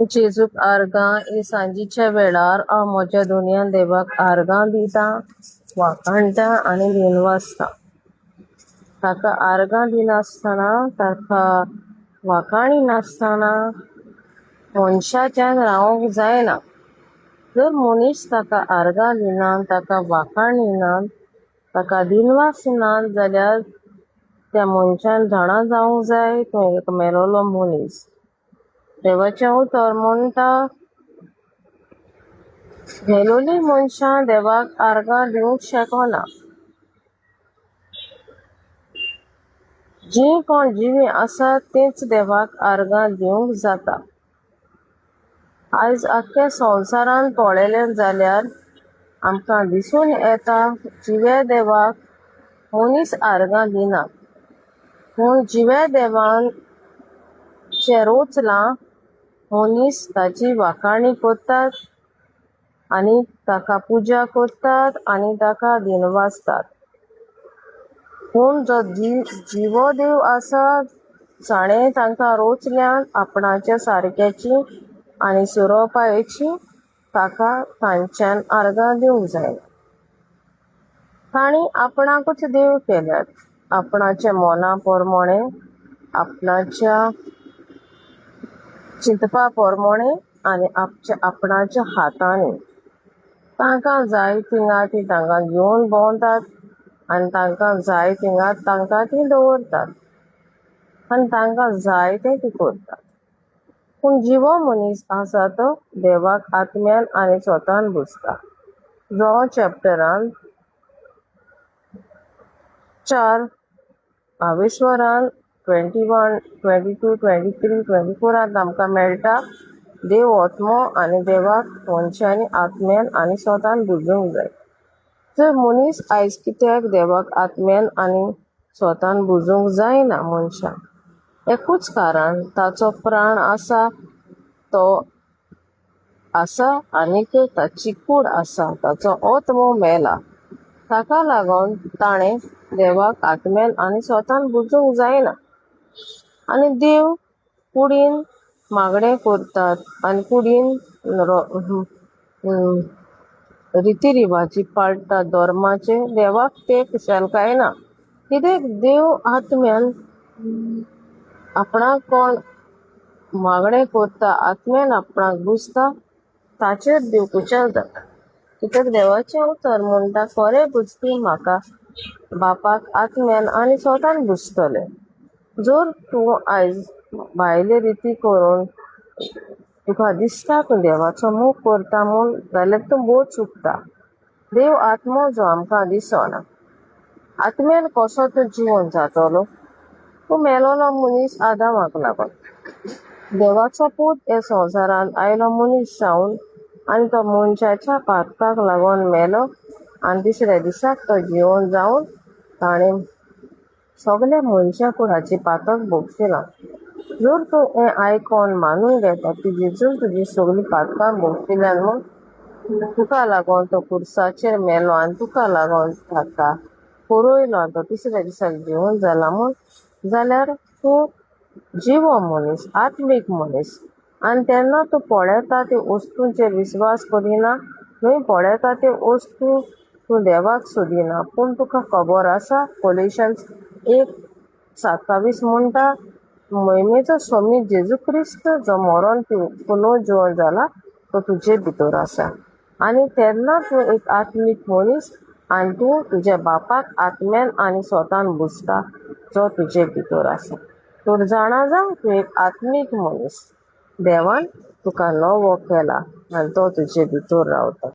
जेजूक आर्गां ही सांजीच्या वेळार हांव म्हज्या दोनयान देवाक आर्गां दिता, वाखाणटा आनी दिनवासता. ताका आर्गां दिनासतना, ताका वाखाणी नासतना मनशाच्यान रावंक जायना. जर मनीस ताका आर्गां दिनात, ताका वाखाण दिनात, ताका दिनवास दिनात जाल्यार त्या मनशान जाणा जावंक जाय तो एक मेलोलो मनीस. देवाचें उतर म्हणटा, मेलोलीं मनशां देवाक आर्गां दिवंक शकना. जीं कोण जिवीं आसात तींच देवाक आर्गां दिवंक जाता. आयज आख्ख्या संवसारान पळयलें जाल्यार आमकां दिसून येता जिव्या देवाक मनीस आर्गां दिना. पूण जिव्या देवान जें रोचलां मनीस ताची वाखाणी करतात आनी ताका पुजा करतात आनी ताका दिनवासतात. पूण जो जिवो देव आसा, जाणें तांकां रोचल्यान आपणाच्या सारक्याची आनी सुरोपायेची, ताका तांच्यान आर्गां दिवंक जाय. तांणी आपणाकूच देव केल्यात, आपणाच्या मोना पोरमोणें, आपणाच्या चिंतपा पोरमोणें आनी आपणाच्या हातांनी. तांकां जाय थिंगा तीं तांकां घेवन भोंवतात आनी तांकां जाय थिंगा तांकां तीं दवरतात आनी तांकां जाय तें तीं करतात. पूण जिवो मनीस आसा तो देवाक आत्म्यान आनी स्वतान बुजता. जॉन चॅप्टरान 4 20 21, 22, 23, 24 आमकां मेळटा देव आत्मो आनी देवाक मनशांनी आत्म्यान आनी स्वतान बुजूंक जाय. जर मनीस आयज कित्याक देवाक आत्म्यान आनी स्वतान बुजूंक जायना मनशां, एकूच कारण, ताचो प्राण आसा तो आसा आनीक ताची कूड आसा, ताचो आत्मो मेला. ताका लागून ताणें देवाक आत्म्यान आनी स्वतान बुजूंक जायना. आनी देव कुडीन मागणें करतात आनी कुडीन रिती-रिवाजी पाळटात धर्माचे, देवाक ते खुशालकाय ना. कित्याक देव आत्म्यान आपणाक कोण मागणें करता, आत्म्यान आपणाक बुजता, ताचेर देव खुशाल जाता. कित्याक देवाचें उतर म्हणटा, खरें बुजपी म्हाका बापाक आत्म्यान आनी स्वतान बुजतले. जर तूं आयज भायले रिती करून तुका दिसता तूं देवाचो मोग करता म्हूण, जाल्यार तूं बोध चुकता. देव आत्मो जो आमकां दिसना. आत्म्यान कसो तूं जिवन जातलो? तूं मेलोलो मनीस आदामाक लागून. देवाचो पूत ह्या संवसारान आयलो मनीस जावन आनी तो मनशाच्या पातकाक लागून मेलो आनी तिसऱ्या दिसाक तो जिवन जावन ताणें सगल्या मनशा कुळाची पातक भोगशिलां. जर तूं हें आयकोन मानून घेता की जेजून तुजी सगलीं पातकां भोगशिल्ल्यान म्हूण, तुका लागून तो कुर्साचेर मेलो आनी तुका लागून ताका परोयलो आनी तो तिसऱ्या दिसाक जिवन जाला म्हूण, जाल्यार तूं जिवो मनीस, आत्मीक मनीस. आनी तेन्ना तूं पळयता ते वस्तूंचेर विस्वास करिना, न्हय पळयता ते वस्तू तूं देवाक सोदिना. पूण तुका खबर आसा, कोलिशन्स 1:27 म्हणटा, महिमेचो स्वामी जेजू क्रिस्त जो मरोन पुनः जिवन जाला तो तुजे भितर आसा. आनी तेन्ना तूं एक आत्मीक मनीस आनी तूं तुज्या बापाक आत्म्यान आनी स्वतान बुजता जो तुजे भितर आसा. तर जाणा जा, तूं एक आत्मीक मनीस. देवान तुका नवो केला आनी तो तुजे भितर रावता.